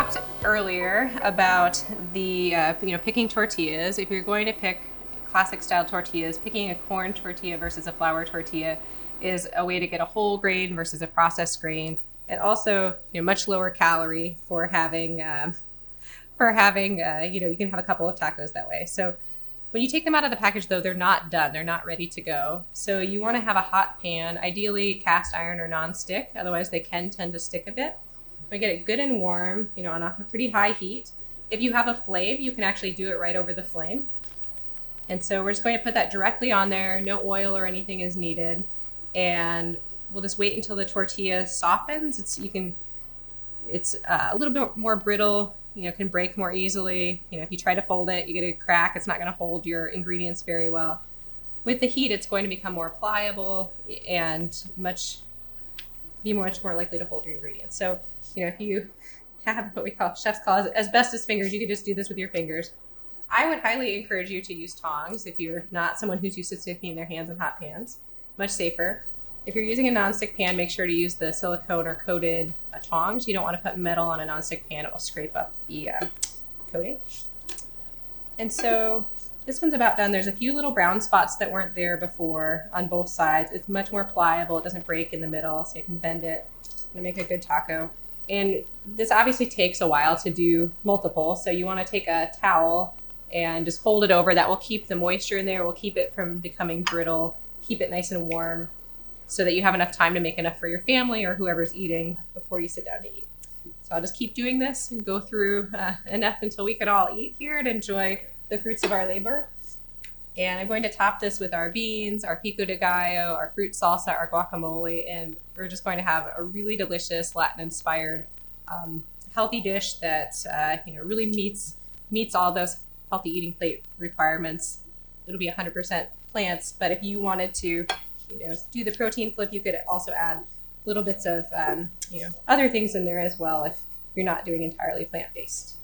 talked earlier about the picking tortillas. If you're going to pick classic style tortillas, picking a corn tortilla versus a flour tortilla is a way to get a whole grain versus a processed grain, and also much lower calorie for having you can have a couple of tacos that way. So when you take them out of the package, though, they're not done. They're not ready to go. So you want to have a hot pan, ideally cast iron or non-stick. Otherwise, they can tend to stick a bit. We get it good and warm, on a pretty high heat. If you have a flame, you can actually do it right over the flame. And so we're just going to put that directly on there. No oil or anything is needed. And we'll just wait until the tortilla softens. It's a little bit more brittle, can break more easily. If you try to fold it, you get a crack. It's not going to hold your ingredients very well. With the heat, it's going to become more pliable and be much more likely to hold your ingredients. So, if you have what we call chefs call asbestos fingers, you could just do this with your fingers. I would highly encourage you to use tongs if you're not someone who's used to sticking their hands in hot pans. Much safer. If you're using a nonstick pan, make sure to use the silicone or coated tongs. You don't want to put metal on a nonstick pan. It will scrape up the coating. And so this one's about done. There's a few little brown spots that weren't there before on both sides. It's much more pliable. It doesn't break in the middle, so you can bend it and make a good taco. And this obviously takes a while to do multiple, so you want to take a towel and just fold it over. That will keep the moisture in there, will keep it from becoming brittle, keep it nice and warm so that you have enough time to make enough for your family or whoever's eating before you sit down to eat. So I'll just keep doing this and go through enough until we can all eat here and enjoy the fruits of our labor. And I'm going to top this with our beans, our pico de gallo, our fruit salsa, our guacamole, and we're just going to have a really delicious Latin-inspired healthy dish that really meets all those healthy eating plate requirements. It'll be 100% plants, but if you wanted to, do the protein flip, you could also add little bits of other things in there as well if you're not doing entirely plant-based.